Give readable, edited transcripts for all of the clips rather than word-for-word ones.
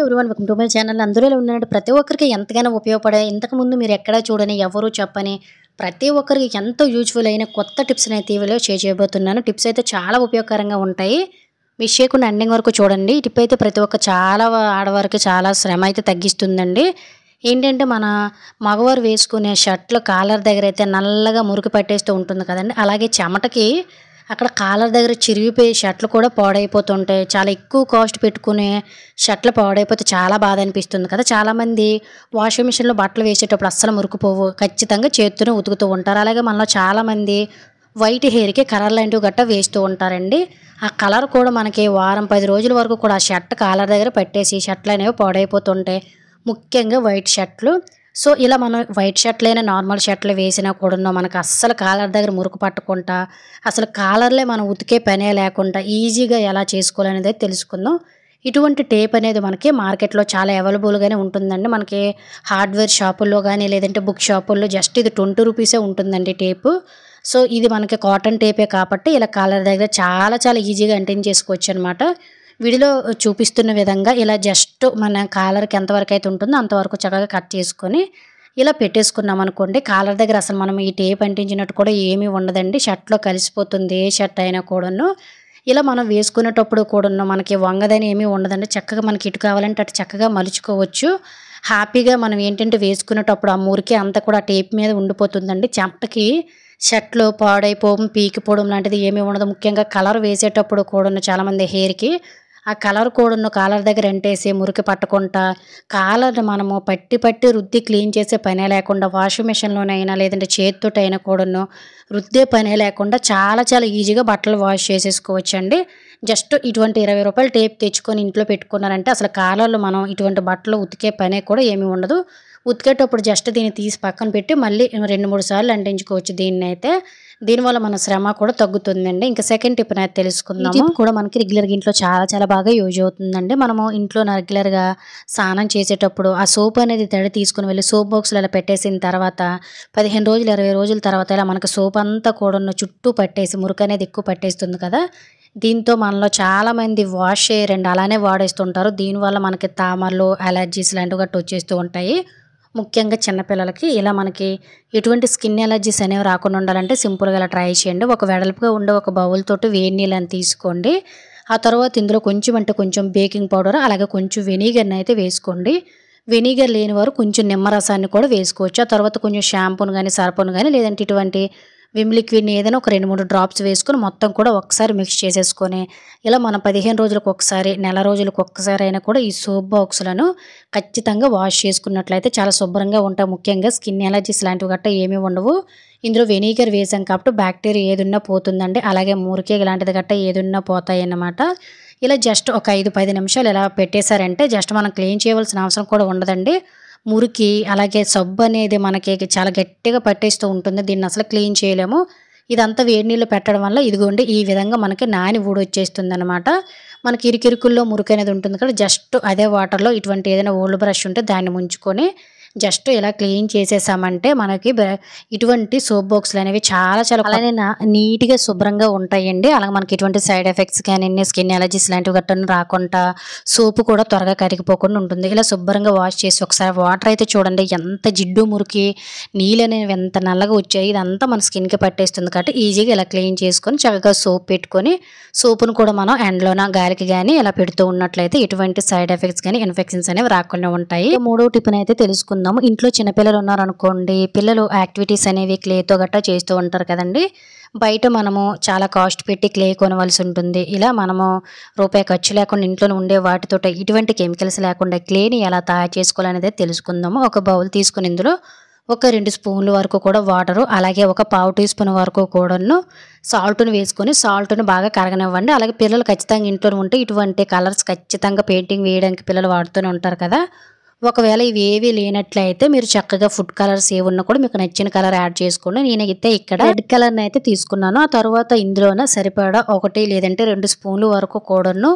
Everyone welcome to my channel. అందరూ ఇలా ఉన్నారంటే ప్రతి ఒక్కరికి ఎంతగానో ఉపయోగపడే, ఇంతకుముందు మీరు ఎక్కడా చూడని, ఎవరు చెప్పని, ప్రతి ఒక్కరికి ఎంతో యూజ్ఫుల్ అయిన కొత్త టిప్స్ని అయితే ఈ వీడియోలో షేర్ చేయబోతున్నాను. టిప్స్ అయితే చాలా ఉపయోగకరంగా ఉంటాయి. మిస్ చేయకుండా ఎండింగ్ వరకు చూడండి. ఈ టిప్ అయితే ప్రతి ఒక్క చాలా ఆడవారికి చాలా శ్రమ అయితే తగ్గిస్తుందండి. ఏంటంటే మన మగవారు వేసుకునే షర్ట్లు కాలర్ దగ్గర అయితే నల్లగా మురికి పట్టేస్తూ ఉంటుంది కదండి. అలాగే చెమటకి అక్కడ కాలర్ దగ్గర చిరిగిపోయే షర్ట్లు కూడా పాడైపోతుంటాయి. చాలా ఎక్కువ కాస్ట్ పెట్టుకునే షర్ట్లు పాడైపోతే చాలా బాధ అనిపిస్తుంది కదా. చాలామంది వాషింగ్ మిషన్లో బట్టలు వేసేటప్పుడు అస్సలు మురికిపోవు, ఖచ్చితంగా చేత్తోనే ఉతుకుతూ ఉంటారు. అలాగే మనలో చాలామంది వైట్ హెయిర్కి కలర్ లాంటివి గట్టా వేస్తూ ఉంటారండి. ఆ కలర్ కూడా మనకి వారం 10 రోజుల వరకు కూడా ఆ షర్ట్ కాలర్ దగ్గర పెట్టేసి షర్ట్లు అనేవి పాడైపోతుంటాయి, ముఖ్యంగా వైట్ షర్ట్లు. సో ఇలా మనం వైట్ షర్ట్లైనా నార్మల్ షర్ట్లు వేసినా కూడా మనకు అస్సలు కాలర్ దగ్గర మురుకు పట్టకుండా, అసలు కాలర్లే మనం ఉతికే పనే లేకుండా ఈజీగా ఎలా చేసుకోవాలనేది తెలుసుకుందాం. ఇటువంటి టేప్ అనేది మనకి మార్కెట్లో చాలా అవైలబుల్గానే ఉంటుందండి. మనకి హార్డ్వేర్ షాపుల్లో కానీ లేదంటే బుక్ షాపుల్లో జస్ట్ ఇది 20 రూపీసే ఉంటుందండి టేపు. సో ఇది మనకి కాటన్ టేపే కాబట్టి ఇలా కాలర్ దగ్గర చాలా ఈజీగా అంటించేసుకోవచ్చు అనమాట. వీడియోలో చూపిస్తున్న విధంగా ఇలా జస్ట్ మన కాలర్కి ఎంతవరకు అయితే ఉంటుందో అంతవరకు చక్కగా కట్ చేసుకొని ఇలా పెట్టేసుకున్నాం అనుకోండి. కాలర్ దగ్గర అసలు మనం ఈ టేప్ అంటించినట్టు కూడా ఏమీ ఉండదండి. షర్ట్లో కలిసిపోతుంది ఏ షర్ట్ అయినా కూడాను. ఇలా మనం వేసుకునేటప్పుడు కూడాను మనకి వంగదని ఏమీ ఉండదండి. చక్కగా మనకి ఇటు కావాలంటే అటు చక్కగా మలుచుకోవచ్చు. హ్యాపీగా మనం ఏంటంటే వేసుకునేటప్పుడు ఆ మురికి అంతా కూడా టేప్ మీద ఉండిపోతుందండి. చెమటకి షర్ట్లు పాడైపోవడం, పీకిపోవడం లాంటిది ఏమీ ఉండదు. ముఖ్యంగా కలర్ వేసేటప్పుడు కూడాను చాలామంది హెయిర్కి ఆ కలర్ కూడాను కాలర్ దగ్గర అంటేసి మురికి పట్టకుండా కాలర్ని మనము పట్టి రుద్ది క్లీన్ చేసే పనే లేకుండా వాషింగ్ మిషన్లోనైనా లేదంటే చేతితోటైనా కూడాను రుద్దే పనే లేకుండా చాలా ఈజీగా బట్టలు వాష్ చేసేసుకోవచ్చండి. జస్ట్ ఇటువంటి 20 రూపాయల టేప్ తెచ్చుకొని ఇంట్లో పెట్టుకున్నారంటే అసలు కాలర్లో మనం ఇటువంటి బట్టలు ఉతికే పనే కూడా ఏమీ ఉండదు. ఉతికేటప్పుడు జస్ట్ దీన్ని తీసి పక్కన పెట్టి మళ్ళీ 2-3 సార్లు అంటించుకోవచ్చు దీన్నైతే. దీనివల్ల మన శ్రమ కూడా తగ్గుతుందండి. ఇంకా సెకండ్ టిప్ అనేది తెలుసుకుందాము. ఈ టిప్ కూడా మనకి రెగ్యులర్గా ఇంట్లో చాలా బాగా యూజ్ అవుతుందండి. మనము ఇంట్లో రెగ్యులర్గా స్నానం చేసేటప్పుడు ఆ సోప్ అనేది తడి తీసుకుని వెళ్ళి సోప్ బాక్స్లో ఇలా పెట్టేసిన తర్వాత 15 రోజులు 20 రోజుల తర్వాత ఇలా మనకు సోప్ అంతా కూడా చుట్టూ పట్టేసి మురికి అనేది ఎక్కువ పట్టేస్తుంది కదా. దీంతో మనలో చాలామంది వాష్ చేయరండి, అలానే వాడేస్తుంటారు. దీనివల్ల మనకి తామరలు, అలర్జీస్ లాంటివి గట్రా వచ్చేస్తూ ఉంటాయి. ముఖ్యంగా చిన్నపిల్లలకి ఇలా మనకి ఎటువంటి స్కిన్ ఎలర్జీస్ అనేవి రాకుండా ఉండాలంటే సింపుల్గా ఇలా ట్రై చేయండి. ఒక వెడల్పుగా ఉండే ఒక బౌల్ తోటి వేడి నీళ్ళని తీసుకోండి. ఆ తర్వాత ఇందులో కొంచెం బేకింగ్ పౌడర్ అలాగే కొంచెం వెనిగర్ని అయితే వేసుకోండి. వెనిగర్ లేని వారు కొంచెం నిమ్మరసాన్ని కూడా వేసుకోవచ్చు. ఆ తర్వాత కొంచెం షాంపూని కానీ సర్ఫ్ను కానీ లేదంటే ఇటువంటి విమ్ లిక్విడ్ని ఏదైనా ఒక 2-3 డ్రాప్స్ వేసుకొని మొత్తం కూడా ఒకసారి మిక్స్ చేసేసుకొని ఇలా మనం 15 రోజులకు ఒకసారి, నెల రోజులకు ఒక్కసారి అయినా కూడా ఈ సోప్ బాక్సులను ఖచ్చితంగా వాష్ చేసుకున్నట్లయితే చాలా శుభ్రంగా ఉంటాయి. ముఖ్యంగా స్కిన్ ఎలర్జీస్ లాంటివి గట్రా ఏమీ ఉండవు. ఇందులో వెనిగర్ వేసాం కాబట్టి బ్యాక్టీరియా ఏదున్నా పోతుందండి. అలాగే మురికి ఇలాంటిది గట్రా ఏదున్నా పోతాయి అన్నమాట. ఇలా జస్ట్ ఒక 5-10 నిమిషాలు ఇలా పెట్టేశారంటే జస్ట్ మనం క్లీన్ చేయవలసిన అవసరం కూడా ఉండదండి. మురికి అలాగే సబ్బు అనేది మనకి చాలా గట్టిగా పట్టేస్తూ ఉంటుంది. దీన్ని అసలు క్లీన్ చేయలేము. ఇదంతా వేడి నీళ్ళు పెట్టడం వల్ల ఇదిగోండి ఈ విధంగా మనకి నాని ఊడొచ్చేస్తుంది అనమాట. మనకి ఇరుకిరుకుల్లో మురికి అనేది ఉంటుంది కదా, జస్ట్ అదే వాటర్లో ఇటువంటి ఏదైనా ఓల్డ్ బ్రష్ ఉంటే దాన్ని ముంచుకొని జస్ట్ ఇలా క్లీన్ చేసేసామంటే మనకి ఇటువంటి సోప్ బాక్సులు అనేవి చాలా అలానే నీట్గా శుభ్రంగా ఉంటాయండి. అలాగే మనకి ఇటువంటి సైడ్ ఎఫెక్ట్స్ కానీ స్కిన్ ఎలర్జీస్ లాంటివి గట్టను రాకుండా సోపు కూడా త్వరగా కరిగిపోకుండా ఉంటుంది. ఇలా శుభ్రంగా వాష్ చేసి ఒకసారి వాటర్ అయితే చూడండి ఎంత జిడ్డు మురికి నీళ్ళు అనేవి ఎంత నల్లగా వచ్చాయి. ఇదంతా మన స్కిన్కి పట్టేస్తుంది కాబట్టి ఈజీగా ఇలా క్లీన్ చేసుకొని చక్కగా సోప్ పెట్టుకొని సోపును కూడా మనం ఎండ్లోన గాలికి కానీ ఇలా పెడుతూ ఉన్నట్లయితే ఎటువంటి సైడ్ ఎఫెక్ట్స్ కానీ ఇన్ఫెక్షన్స్ అనేవి రాకుండా ఉంటాయి. మూడో టిప్ని అయితే తెలుసుకుందాం. ఇంట్లో చిన్నపిల్లలు ఉన్నారనుకోండి, పిల్లలు యాక్టివిటీస్ అనేవి క్లేతో గట్టా చేస్తూ ఉంటారు కదండి. బయట మనము చాలా కాస్ట్ పెట్టి క్లే కొనవలసి ఉంటుంది. ఇలా మనము రూపాయి ఖర్చు లేకుండా ఇంట్లో ఉండే వాటితో ఇటువంటి కెమికల్స్ లేకుండా క్లేని ఎలా తయారు చేసుకోవాలనేది తెలుసుకుందాము. ఒక బౌల్ తీసుకుని ఇందులో ఒక 2 స్పూన్ల వరకు కూడా వాటరు అలాగే ఒక పావు టీ స్పూన్ వరకు కూడాను సాల్ట్ను వేసుకొని సాల్ట్ను బాగా కరగనివ్వండి. అలాగే పిల్లలు ఖచ్చితంగా ఇంట్లో ఉంటే ఇటువంటి కలర్స్ ఖచ్చితంగా పెయింటింగ్ వేయడానికి పిల్లలు వాడుతూనే ఉంటారు కదా. ఒకవేళ ఇవి ఏవి లేనట్లయితే మీరు చక్కగా ఫుడ్ కలర్స్ ఏ ఉన్నా కూడా మీకు నచ్చిన కలర్ యాడ్ చేసుకోండి. నేనైతే ఇక్కడ రెడ్ కలర్ని అయితే తీసుకున్నాను. ఆ తర్వాత ఇందులోన సరిపడా 1 లేదంటే 2 స్పూన్లు వరకు కూడాను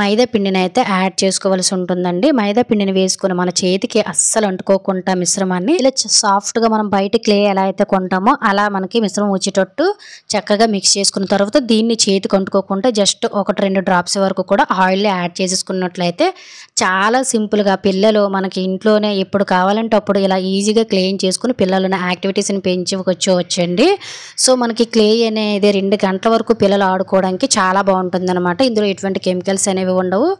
మైదా పిండిని అయితే యాడ్ చేసుకోవాల్సి ఉంటుందండి. మైదా పిండిని వేసుకుని మన చేతికి అస్సలు అంటుకోకుండా మిశ్రమాన్ని ఇలా సాఫ్ట్గా మనం బయట క్లే ఎలా అయితే కొంటామో అలా మనకి మిశ్రమం వచ్చేటట్టు చక్కగా మిక్స్ చేసుకున్న తర్వాత దీన్ని చేతికి అంటుకోకుండా జస్ట్ 1-2 డ్రాప్స్ వరకు కూడా ఆయిల్ యాడ్ చేసేసుకున్నట్లయితే చాలా సింపుల్గా పిల్లలు మనకి ఇంట్లోనే ఎప్పుడు కావాలంటే అప్పుడు ఇలా ఈజీగా క్లీన్ చేసుకుని పిల్లలను యాక్టివిటీస్ని పెంచుకొచ్చండి. సో మనకి క్లే అనేది 2 గంటల వరకు పిల్లలు ఆడుకోవడానికి చాలా బాగుంటుంది అనమాట. ఇందులో ఎటువంటి కెమికల్స్ అనేవి ఉండవు,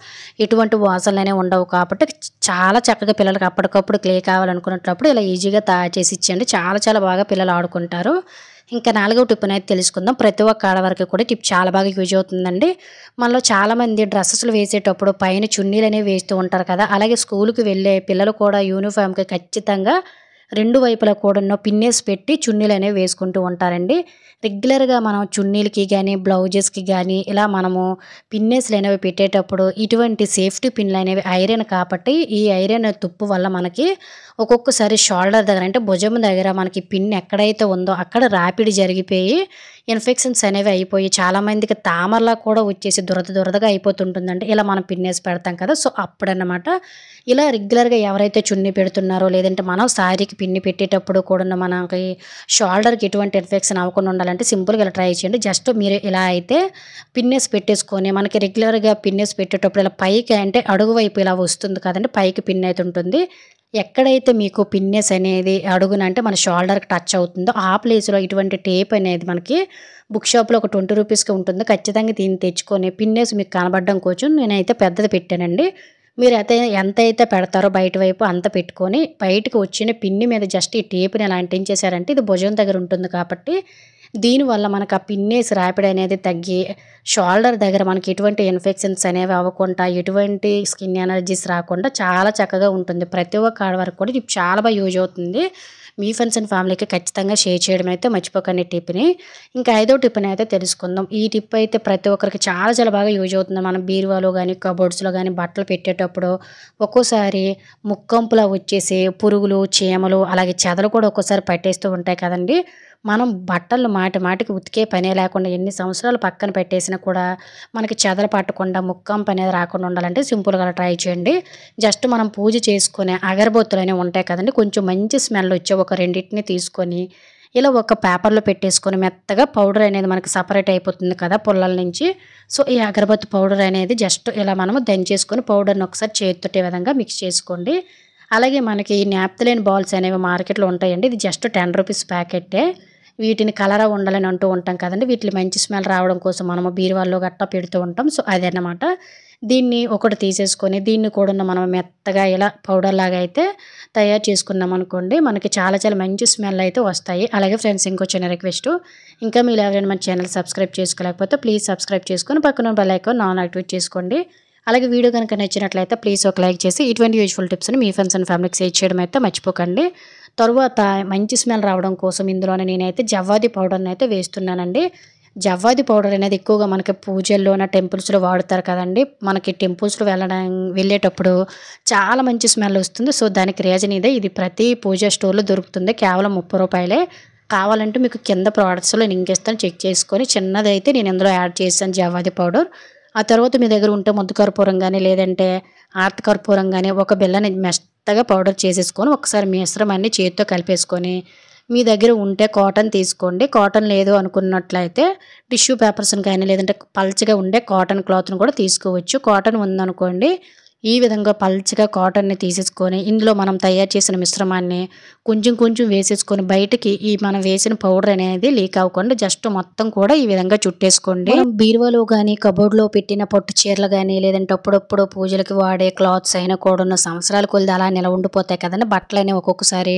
ఎటువంటి వాసనలు అనేవి ఉండవు కాబట్టి చాలా చక్కగా పిల్లలకి అప్పటికప్పుడు క్లే కావాలనుకున్నప్పుడు ఇలా ఈజీగా తయారు చేసి ఇచ్చండి. చాలా చాలా బాగా పిల్లలు ఆడుకుంటారు. ఇంకా 4వ టిప్ అనేది తెలుసుకుందాం. ప్రతి ఒక్క ఆడవారికి కూడా టిప్ చాలా బాగా యూజ్ అవుతుందండి. మనలో చాలామంది డ్రెస్సెస్లు వేసేటప్పుడు పైన చున్నీలు అనేవి వేస్తూ ఉంటారు కదా. అలాగే స్కూల్కి వెళ్ళే పిల్లలు కూడా యూనిఫామ్కి ఖచ్చితంగా 2 వైపులా కూడా పిన్నేసి పెట్టి చున్నీలు అనేవి వేసుకుంటూ ఉంటారండి. రెగ్యులర్గా మనం చున్నీలకి కానీ బ్లౌజెస్కి కానీ ఇలా మనము పిన్నేస్లు అనేవి పెట్టేటప్పుడు ఇటువంటి సేఫ్టీ పిన్లు అనేవి ఐరన్ కాబట్టి ఈ ఐరన్ తుప్పు వల్ల మనకి ఒక్కొక్కసారి షోల్డర్ దగ్గర అంటే భుజం దగ్గర మనకి పిన్ ఎక్కడైతే ఉందో అక్కడ ర్యాపిడ్ జరిగిపోయి ఇన్ఫెక్షన్స్ అనేవి అయిపోయి చాలామందికి తామరలా కూడా వచ్చేసి దురదగా అయిపోతుంటుందండి. ఇలా మనం పిన్నేసి పెడతాం కదా. సో అప్పుడన్నమాట ఇలా రెగ్యులర్గా ఎవరైతే చున్నీ పెడుతున్నారో లేదంటే మనం శారీకి పిన్ని పెట్టేటప్పుడు కూడా మనకి షోల్డర్కి ఎటువంటి ఇన్ఫెక్షన్ అవ్వకుండా ఉండాలంటే సింపుల్గా ఇలా ట్రై చేయండి. జస్ట్ మీరు ఇలా అయితే పిన్నేసి పెట్టేసుకొని మనకి రెగ్యులర్గా పిన్నేసి పెట్టేటప్పుడు ఇలా పైకి అంటే అడుగు వైపు ఇలా వస్తుంది కదండి, పైకి పిన్ అయితే ఉంటుంది. ఎక్కడైతే మీకు పిన్నెస్ అనేది అడుగున అంటే మన షోల్డర్కి టచ్ అవుతుందో ఆ ప్లేస్లో ఇటువంటి టేప్ అనేది మనకి బుక్ షాప్లో ఒక 20 రూపీస్కి ఉంటుంది. ఖచ్చితంగా దీన్ని తెచ్చుకొని పిన్నెస్ మీకు కనబడడం కోసం నేనైతే పెద్దది పెట్టానండి. మీరు అయితే ఎంత అయితే పెడతారో బయట వైపు అంత పెట్టుకొని బయటకు వచ్చిన పిన్ని మీద జస్ట్ ఈ టేప్ని ఎలా అంటించేశారంటే ఇది భుజం దగ్గర ఉంటుంది కాబట్టి దీనివల్ల మనకు ఆ పిన్నేసి ర్యాపిడ్ అనేది తగ్గి షోల్డర్ దగ్గర మనకి ఎటువంటి ఇన్ఫెక్షన్స్ అనేవి అవ్వకుండా ఎటువంటి స్కిన్ ఎనర్జీస్ రాకుండా చాలా చక్కగా ఉంటుంది. ప్రతి ఒక్క ఆడవారికి కూడా ఇది చాలా బాగా యూజ్ అవుతుంది. మీ ఫ్రెండ్స్ అండ్ ఫ్యామిలీకి ఖచ్చితంగా షేర్ చేయడం అయితే మర్చిపోకండి టిప్ని. ఇంకా 5వ టిప్ని అయితే తెలుసుకుందాం. ఈ టిప్ అయితే ప్రతి ఒక్కరికి చాలా చాలా బాగా యూజ్ అవుతుంది. మనం బీరువాలో కానీ కబోర్డ్స్లో కానీ బట్టలు పెట్టేటప్పుడు ఒక్కోసారి ముక్కంపులా వచ్చేసి పురుగులు చీమలు అలాగే చెదలు కూడా ఒక్కోసారి పట్టేస్తూ ఉంటాయి కదండి. మనం బట్టలు మాటికి ఉతికే పనే లేకుండా ఎన్ని సంవత్సరాలు పక్కన పెట్టేసినా కూడా మనకి చెదలు పట్టకుండా ముక్కంపు అనేది రాకుండా ఉండాలంటే సింపుల్గా ట్రై చేయండి. జస్ట్ మనం పూజ చేసుకునే అగరబత్తులు అనేవి ఉంటాయి కదండి, కొంచెం మంచి స్మెల్ వచ్చే ఒక 2 తీసుకొని ఇలా ఒక పేపర్లో పెట్టేసుకొని మెత్తగా పౌడర్ అనేది మనకి సపరేట్ అయిపోతుంది కదా పుల్లల నుంచి. సో ఈ అగరబత్తి పౌడర్ అనేది జస్ట్ ఇలా మనము దంచేసుకొని పౌడర్ని ఒకసారి చేతితోటి విధంగా మిక్స్ చేసుకోండి. అలాగే మనకి నాప్థలిన్ బాల్స్ అనేవి మార్కెట్లో ఉంటాయండి. ఇది జస్ట్ 10 రూపీస్ ప్యాకెట్టే. వీటిని కలరా ఉండాలని అంటూ ఉంటాం కదండి. వీటిని మంచి స్మెల్ రావడం కోసం మనము బీరువాల్లో గట్టా పెడుతూ ఉంటాం. సో అదన్నమాట. దీన్ని ఒకటి తీసేసుకొని దీన్ని కూడా మనం మెత్తగా ఇలా పౌడర్ లాగా అయితే తయారు చేసుకున్నాం అనుకోండి, మనకి చాలా చాలా మంచి స్మెల్ అయితే వస్తాయి. అలాగే ఫ్రెండ్స్ ఇంకో చిన్న రిక్వెస్ట్, ఇంకా మీరు ఎవరైనా మన ఛానల్ సబ్స్క్రైబ్ చేసుకోలేకపోతే ప్లీజ్ సబ్స్క్రైబ్ చేసుకొని పక్కన బెల్ ఐకాన్ ఆన్ యాక్టివేట్ చేసుకోండి. అలాగే వీడియో కనుక నచ్చినట్లయితే ప్లీజ్ ఒక లైక్ చేసి ఇటువంటి యూజ్ఫుల్ టిప్స్ని మీ ఫ్రెండ్స్ అండ్ ఫ్యామిలీకి షేర్ చేయడం అయితే మర్చిపోకండి. తరువాత మంచి స్మెల్ రావడం కోసం ఇందులోనే నేనైతే జవ్వాది పౌడర్ని అయితే వేస్తున్నానండి. జవ్వాది పౌడర్ అనేది ఎక్కువగా మనకి పూజల్లోన టెంపుల్స్లో వాడతారు కదండి. మనకి టెంపుల్స్లో వెళ్ళేటప్పుడు చాలా మంచి స్మెల్ వస్తుంది. సో దానికి రీజన్ ఇదే. ఇది ప్రతి పూజ స్టోర్లో దొరుకుతుంది, కేవలం 30 రూపాయలే. కావాలంటే మీకు కింద ప్రోడక్ట్స్లో లింక్ ఇస్తాను, చెక్ చేసుకొని. చిన్నదైతే నేను ఇందులో యాడ్ చేస్తాను జవ్వాది పౌడర్. ఆ తర్వాత మీ దగ్గర ఉంటే ముద్ద కర్పూరం కానీ లేదంటే ఆర్త కర్పూరం కానీ ఒక బిళ్ళని మెత్తగా పౌడర్ చేసేసుకొని ఒకసారి మిశ్రమాన్ని చేతితో కలిపేసుకొని మీ దగ్గర ఉంటే కాటన్ తీసుకోండి. కాటన్ లేదు అనుకున్నట్లయితే టిష్యూ పేపర్స్ని కానీ లేదంటే పల్చగా ఉండే కాటన్ క్లాత్ని కూడా తీసుకోవచ్చు. కాటన్ ఉందనుకోండి ఈ విధంగా పల్చగా కాటన్ని తీసేసుకొని ఇందులో మనం తయారు చేసిన మిశ్రమాన్ని కొంచెం వేసేసుకొని బయటికి ఈ మనం వేసిన పౌడర్ అనేది లీక్ అవ్వకుండా జస్ట్ మొత్తం కూడా ఈ విధంగా చుట్టేసుకోండి. బీరువాలో కానీ కబోర్డ్లో పెట్టిన పట్టు చీరలు కానీ లేదంటే అప్పుడప్పుడు పూజలకి వాడే క్లాత్స్ అయినా కూడా సంవత్సరాల కొద్ది అలా నిల ఉండిపోతాయి కదండి. బట్టలు అనేవి ఒక్కొక్కసారి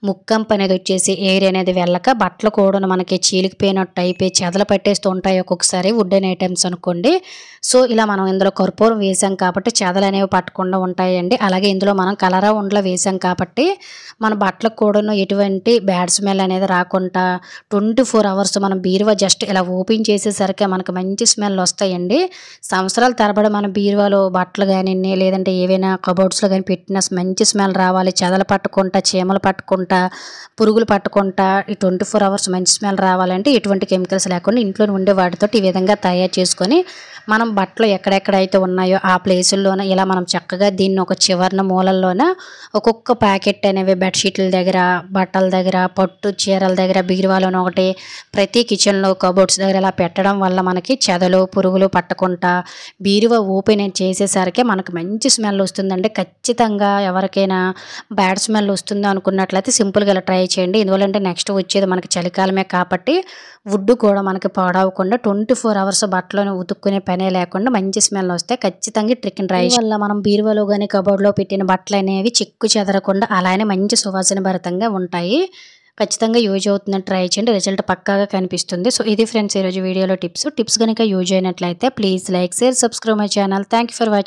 ముక్కంపు అనేది వచ్చేసి ఎయిర్ అనేది వెళ్ళక బట్టలు కూడా మనకి చీలికిపోయినట్టు అయిపోయి చెదలు పట్టేస్తూ ఉంటాయి ఒక్కొక్కసారి వుడెన్ ఐటమ్స్ అనుకోండి. సో ఇలా మనం ఇందులో కర్పూరం వేసాం కాబట్టి చెదలు అనేవి అనేవి పట్టకుండా ఉంటాయండి. అలాగే ఇందులో మనం కలరా ఉండలు వేసాం కాబట్టి మన బట్టలకు కూడాను ఎటువంటి బ్యాడ్ స్మెల్ అనేది రాకుండా 24 అవర్స్ మనం బీరువా జస్ట్ ఇలా ఓపెన్ చేసేసరికి మనకు మంచి స్మెల్ వస్తాయండి. సంవత్సరాల తరబడి మన బీరువాలో బట్టలు కానివ్వండి లేదంటే ఏవైనా కబోర్డ్స్లో కానీ పెట్టిన మంచి స్మెల్ రావాలి, చెదలు పట్టుకుంటా, చీమలు పట్టుకుంటా, పురుగులు పట్టుకుంటా ఈ 24 అవర్స్ మంచి స్మెల్ రావాలంటే ఎటువంటి కెమికల్స్ లేకుండా ఇంట్లో ఉండే వాటితో ఈ విధంగా తయారు చేసుకొని మనం బట్టలు ఎక్కడెక్కడైతే ఉన్నాయో ఆ ప్లేసుల్లోన ఇలా మనం చక్కగా దీన్ని ఒక చివరన మూలల్లోన ఒక్కొక్క ప్యాకెట్ అనేవి బెడ్షీట్ల దగ్గర, బట్టల దగ్గర, పట్టు చీరల దగ్గర, బీరువాలోన ఒకటి, ప్రతి కిచెన్లో కబోర్డ్స్ దగ్గర ఇలా పెట్టడం వల్ల మనకి చెదలు పురుగులు పట్టకుండా బీరువా ఓపెన్ చేసేసరికి మనకు మంచి స్మెల్ వస్తుందండి. ఖచ్చితంగా ఎవరికైనా బ్యాడ్ స్మెల్ వస్తుంది అనుకున్నట్లయితే సింపుల్గా ఇలా ట్రై చేయండి. ఎందువల్లంటే నెక్స్ట్ వచ్చేది మనకి చలికాలమే కాబట్టి వుడ్ కూడా మనకి పాడవకుండా 24 అవర్స్ బట్టలను ఉతుక్కునే పనే లేకుండా మంచి స్మెల్ వస్తాయి. ఖచ్చితంగా ట్రిక్ని ట్రై వల్ల మనం బీరువాలో కానీ కబోర్డ్లో పెట్టిన బట్టలు అనేవి చిక్కు చెదరకుండా అలానే మంచి సువాసన భరితంగా ఉంటాయి. ఖచ్చితంగా యూజ్ అవుతుందని ట్రై చేయండి. రిజల్ట్ పక్కాగా కనిపిస్తుంది. సో ఇది ఫ్రెండ్స్ ఈరోజు వీడియోలో టిప్స్ కనుక యూజ్ అయినట్లయితే please like, share, subscribe my channel. Thank you for watching.